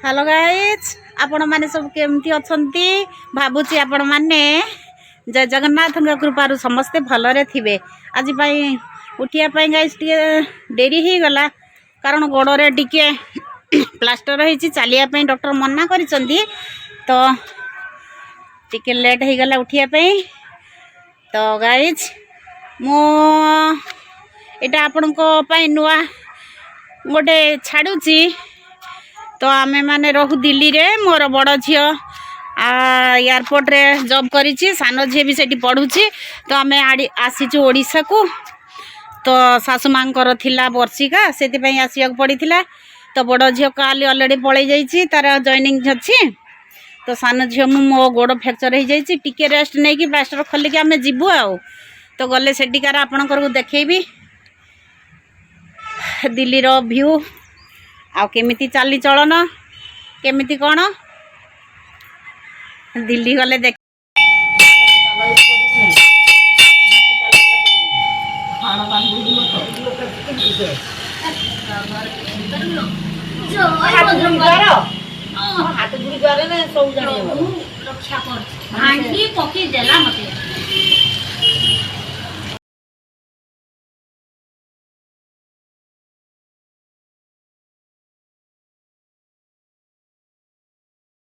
Hello guys आपण मैंने सब केमती अच्छी भावुची आपण मैंने जय जगन्नाथ कृपारू समस्ते भलरे थे आज उठापी गाइज टे डेरी हो गला कारण गोड़े टिके प्लास्टर होती चलियापी डॉक्टर मना कर तो टिके लेट हो गला उठापी तो गाइज मु एटा आपण नुआ गोटे छाड़ुची तो आमे माने रहू दिल्ली रे मोर बड़ झी एयरपोर्ट रे जॉब करिछि सान झी भी सेठी पढ़ुछि तो आमे आसीछु ओडिसा को तो सासु मांकर थिला वर्षिका सेति पई आसिया पड़ीथिला तो बड़ झी काली ऑलरेडी पळै जाईछि तार जॉइनिंग अछि तो सान झी मो गोड़ फ्रैक्चर हो जाईछि टिके रेस्ट नै कि प्लास्टर खोली के आमे जिबु आउ तो गले सेटिकार आपनकर देखैबी दिल्ली रो व्यू आ केमिति चाली चलन केमिति कौन दिल्ली गले देख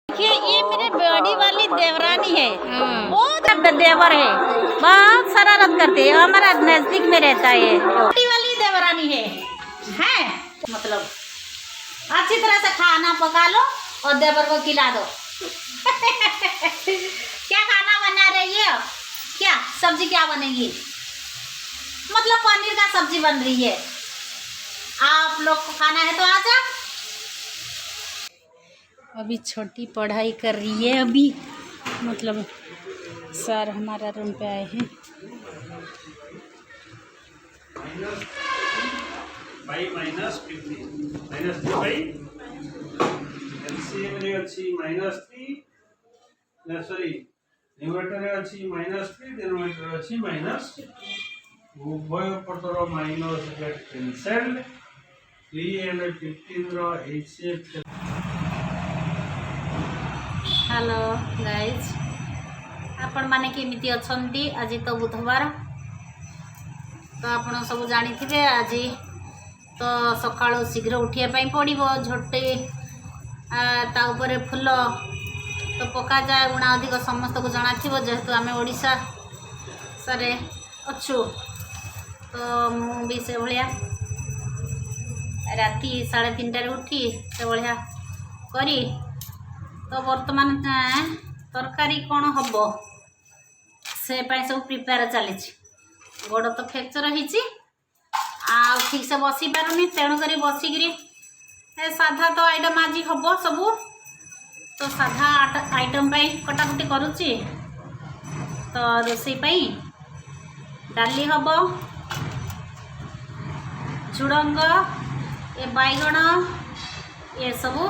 ये मेरे बड़ी वाली देवरानी है बहुत देवर है बहुत शरारत करते है हमारा नजदीक में रहता है बड़ी वाली देवरानी है मतलब अच्छी तरह से खाना पका लो और देवर को खिला दो क्या खाना बना रही है क्या सब्जी क्या बनेगी मतलब पनीर का सब्जी बन रही है आप लोग को खाना है तो आ जाओ अभी छोटी पढ़ाई कर रही है अभी मतलब सर हमारा रूम पे आए हैं उभय पटर माइनस गेट कैंसल्ड 315 रो HCF। हेलो गाइज आपण माने केमिति अछंती आज तो बुधवार तो आपण सब जानी थे आज तो सकाळो शीघ्र उठिया पई पड़िबो झोटे ता ऊपर फूल तो पका जाए गुणा अधिक समस्त को जाना थिबो जेहेतु आमे ओडिसा सरे अच्छु तो मु भी से भलिया राती 3:30 उठी से भलिया करी तो वर्तमान तरकारी कौन हम से सब प्रिपेयर चली गोड़ तो फ्रैक्चर होती ठीक से बसी पारुनी तेणुक बसिकी साधा तो आइटम आज हम सबू तो साधा आइटम कटाकटी करुच्ची तो रोसई डाली हम झुड़ंग ये बैगण ये सबू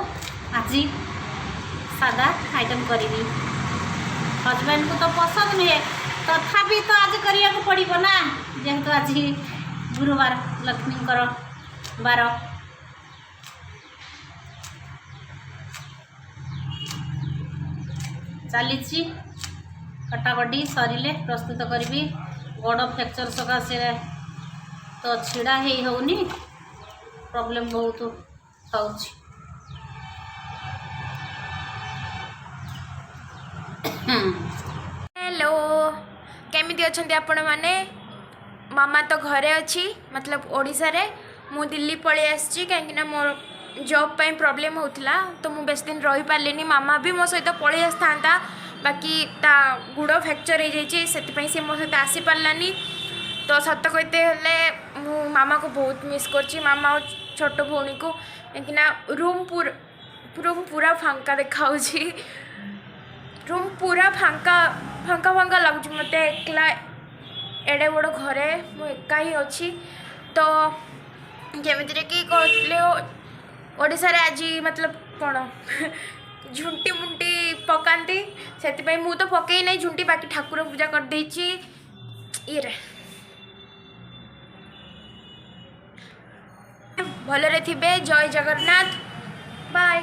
आज सादा आइटम करी हजबैंड को तो पसंद नुहे तथापि तो आज करिया को पड़िबो ना जेहेतु आज गुरुवार लक्ष्मी बार चली कटाकटी सरिले प्रस्तुत करी गोड़ फ्रैक्चर सकाशे तो छिड़ा ही होनी प्रॉब्लम बहुत होउछि हेलो केमिति अछंती आपण माने मामा तो घरे अच्छी मतलब ओडिसा रे मु दिल्ली पळी आसी कहीं मोर जॉब पे प्रॉब्लम होता तो मु बेस दिन रही पार्लिनी मामा भी मो सहित पळी आसता बाकी ता गुड़ फ्रैक्चर हो जाए से मो सहित आसी पार्लानी तो सत कहते हेले मु मामा को बहुत मिस करची मामा और छोट भौणी को कहीं रूम पूरा फांका देखाउची रूम पूरा फांका फांका फांका लगुच मत एकला एडे बड़ घरे मु एका ही अच्छी तो जमीती कि कहते ओडिशा रे आज मतलब कौन झुंटी मुंटी पकाती से मु तो पकई नहीं झुंटी बाकी ठाकुर पूजा कर देची ये भलरे थिबे। जय जगन्नाथ बाय।